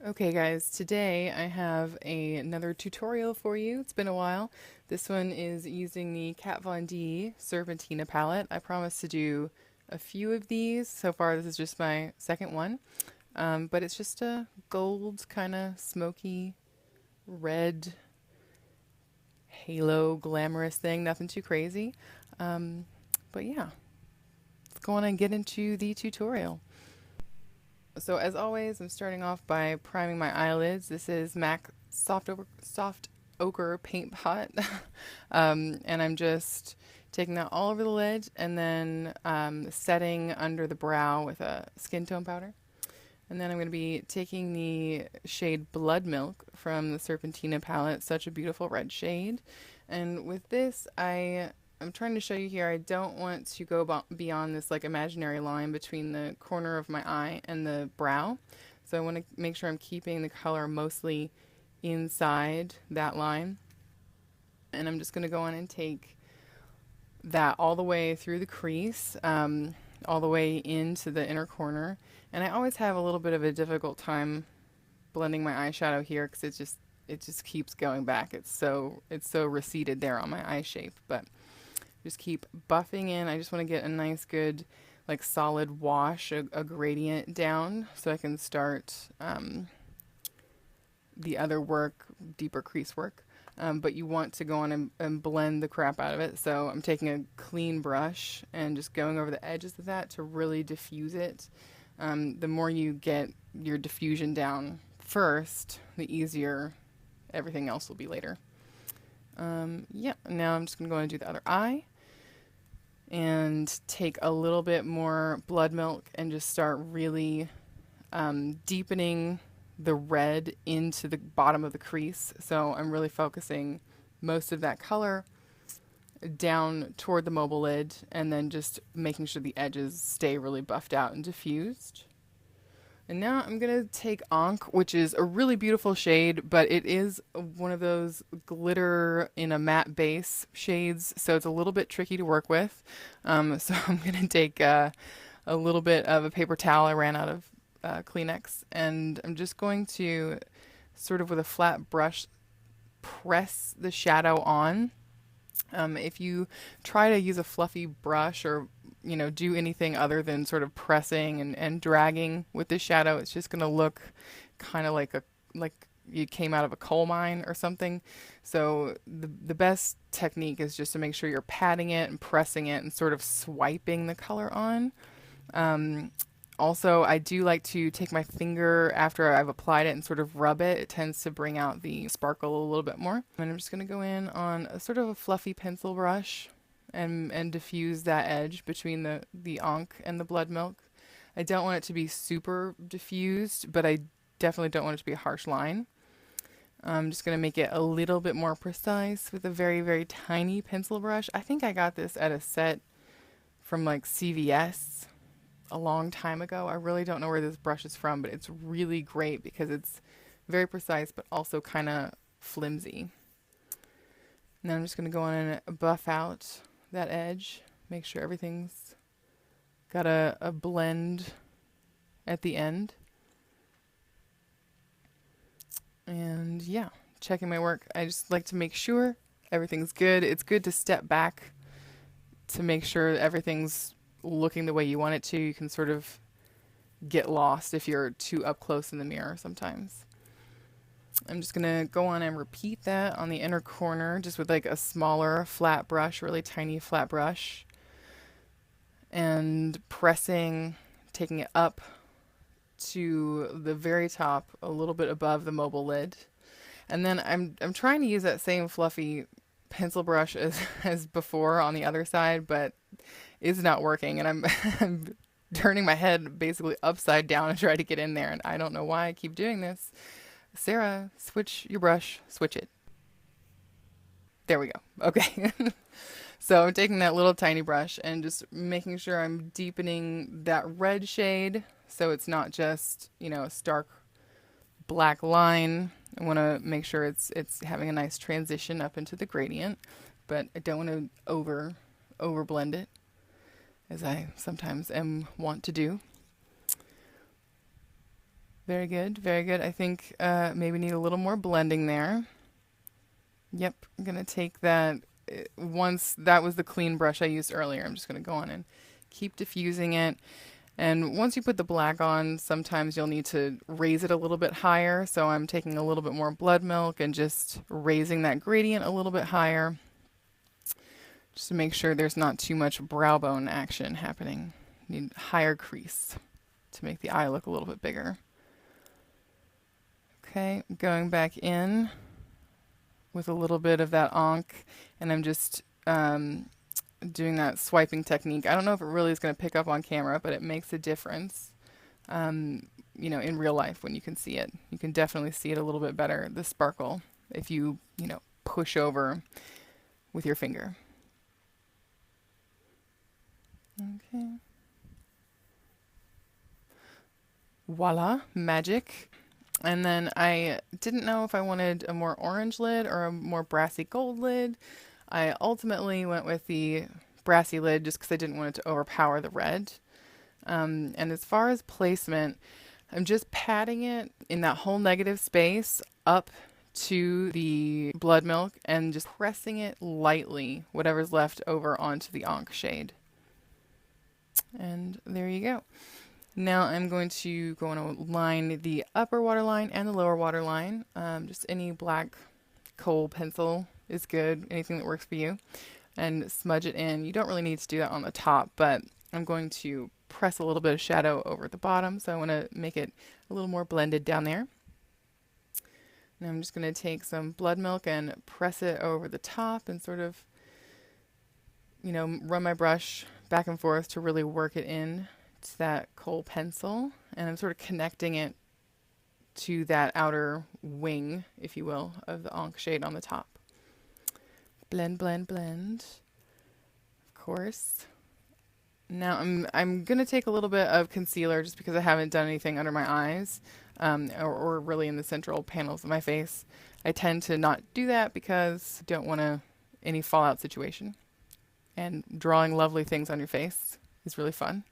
Okay guys, today I have another tutorial for you. It's been a while. This one is using the Kat Von D Serpentina palette. I promised to do a few of these. So far this is just my second one. But it's just a gold kind of smoky red halo glamorous thing. Nothing too crazy. But yeah, let's go on and get into the tutorial. So as always, I'm starting off by priming my eyelids. This is MAC Soft Ochre Paint Pot. And I'm just taking that all over the lid and then setting under the brow with a skin tone powder. And then I'm going to be taking the shade Blood Milk from the Serpentina palette, such a beautiful red shade. And with this, I'm trying to show you here, I don't want to go beyond this like imaginary line between the corner of my eye and the brow. So I want to make sure I'm keeping the color mostly inside that line. And I'm just going to go on and take that all the way through the crease, all the way into the inner corner. And I always have a little bit of a difficult time blending my eyeshadow here because it just keeps going back. It's so receded there on my eye shape, but just keep buffing in. I just want to get a nice good like solid wash, a gradient down so I can start the other work, deeper crease work. But you want to go on and blend the crap out of it. So I'm taking a clean brush and just going over the edges of that to really diffuse it. The more you get your diffusion down first, the easier everything else will be later. Yeah, now I'm just going to go and do the other eye and take a little bit more blood milk and just start really deepening the red into the bottom of the crease. So I'm really focusing most of that color down toward the mobile lid and then just making sure the edges stay really buffed out and diffused. And now I'm going to take Ankh, which is a really beautiful shade, but it is one of those glitter in a matte base shades, so it's a little bit tricky to work with. So I'm going to take a little bit of a paper towel. I ran out of Kleenex, and I'm just going to sort of with a flat brush press the shadow on. If you try to use a fluffy brush or do anything other than sort of pressing and dragging with the shadow, it's just going to look kind of like you came out of a coal mine or something. So the best technique is just to make sure you're patting it and pressing it and sort of swiping the color on. Also, I do like to take my finger after I've applied it and sort of rub it. It tends to bring out the sparkle a little bit more. And I'm just going to go in on a sort of a fluffy pencil brush and diffuse that edge between the Ankh and the blood milk. I don't want it to be super diffused, but I definitely don't want it to be a harsh line. I'm just going to make it a little bit more precise with a very, very tiny pencil brush. I think I got this at a set from like CVS a long time ago. I really don't know where this brush is from, but it's really great because it's very precise but also kind of flimsy. Now I'm just going to go on and buff out that edge, make sure everything's got a blend at the end. And yeah, checking my work. I just like to make sure everything's good. It's good to step back to make sure everything's looking the way you want it to. You can sort of get lost if you're too up close in the mirror sometimes. I'm just going to go on and repeat that on the inner corner just with like a smaller flat brush, really tiny flat brush, and pressing, taking it up to the very top, a little bit above the mobile lid. And then I'm trying to use that same fluffy pencil brush as before on the other side, but it's not working, and I'm turning my head basically upside down to try to get in there, and I don't know why I keep doing this. Sarah, switch your brush, switch it. There we go. Okay. So I'm taking that little tiny brush and just making sure I'm deepening that red shade so it's not just, a stark black line. I want to make sure it's having a nice transition up into the gradient, but I don't want to over blend it, as I sometimes want to do. Very good, very good. I think maybe need a little more blending there. Yep, I'm going to take that. Once that was the clean brush I used earlier, I'm just going to go on and keep diffusing it. And once you put the black on, sometimes you'll need to raise it a little bit higher. So I'm taking a little bit more blood milk and just raising that gradient a little bit higher, just to make sure there's not too much brow bone action happening. Need higher crease to make the eye look a little bit bigger. Okay, going back in with a little bit of that onk, and I'm just doing that swiping technique. I don't know if it really is going to pick up on camera, but it makes a difference. You know, in real life when you can see it. You can definitely see it a little bit better, the sparkle, if you push over with your finger. Okay. Voila, magic. And then I didn't know if I wanted a more orange lid or a more brassy gold lid. I ultimately went with the brassy lid just because I didn't want it to overpower the red. And as far as placement, I'm just patting it in that whole negative space up to the blood milk and just pressing it lightly, whatever's left over, onto the onk shade. And there you go. Now I'm going to go on to line the upper waterline and the lower waterline. Just any black kohl pencil is good, anything that works for you. And smudge it in. You don't really need to do that on the top, but I'm going to press a little bit of shadow over at the bottom, so I want to make it a little more blended down there. And I'm just going to take some blood milk and press it over the top and sort of, run my brush back and forth to really work it in to that kohl pencil. And I'm sort of connecting it to that outer wing, if you will, of the onk shade on the top. Blend, blend, blend. Of course. Now I'm going to take a little bit of concealer just because I haven't done anything under my eyes, or really in the central panels of my face. I tend to not do that because I don't want any fallout situation. And drawing lovely things on your face is really fun.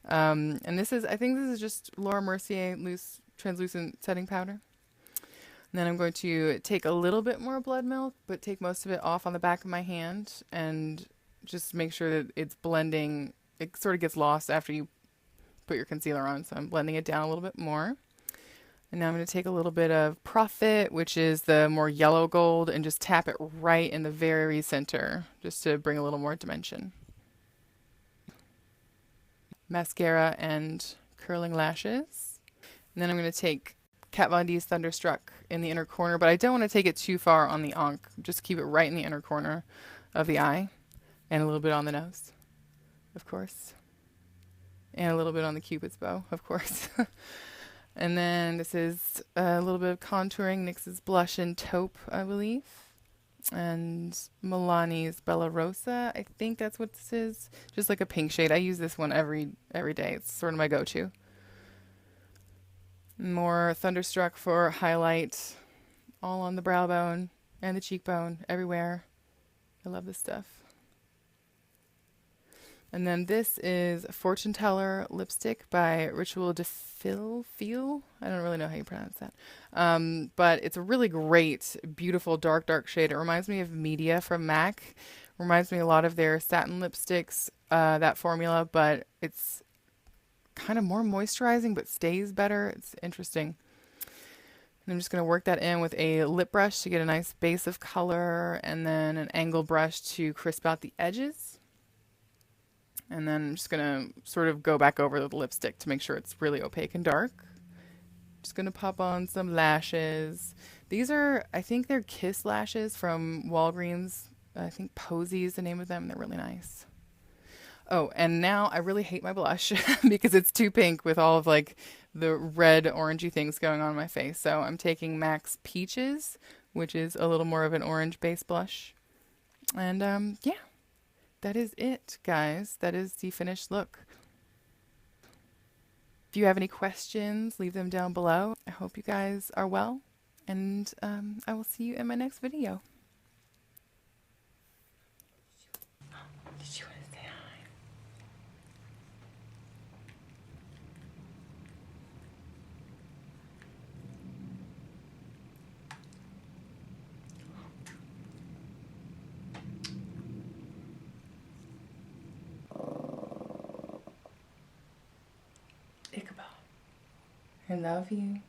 And I think this is just Laura Mercier loose translucent setting powder. And then I'm going to take a little bit more blood milk, but take most of it off on the back of my hand and just make sure that it's blending. It sort of gets lost after you put your concealer on, so I'm blending it down a little bit more. And now I'm going to take a little bit of Profit, which is the more yellow gold, and just tap it right in the very center, just to bring a little more dimension. Mascara and curling lashes. And then I'm going to take Kat Von D's Thunderstruck in the inner corner, but I don't want to take it too far on the onk. Just keep it right in the inner corner of the eye, and a little bit on the nose, of course. And a little bit on the Cupid's bow, of course. And then this is a little bit of contouring, NYX's Blush and Taupe, I believe. And Milani's Bella Rosa, I think that's what this is. Just like a pink shade. I use this one every day. It's sort of my go-to. More Thunderstruck for highlight, all on the brow bone and the cheekbone, everywhere. I love this stuff. And then this is Fortune Teller lipstick by Ritual de Fil. I don't really know how you pronounce that. But it's a really great, beautiful, dark shade. It reminds me of Media from MAC. Reminds me a lot of their satin lipsticks, that formula, but it's kind of more moisturizing, but stays better. It's interesting. And I'm just going to work that in with a lip brush to get a nice base of color, and then an angle brush to crisp out the edges. And then I'm just going to sort of go back over the lipstick to make sure it's really opaque and dark. Just going to pop on some lashes. These are, I think they're Kiss lashes from Walgreens. I think Posy is the name of them. They're really nice. Oh, and now I really hate my blush because it's too pink with all of like the red orangey things going on my face. So I'm taking MAC's Peaches, which is a little more of an orange base blush. And yeah. That is it, guys. That is the finished look. If you have any questions, leave them down below. I hope you guys are well, and I will see you in my next video. Did you want to say hi? I love you.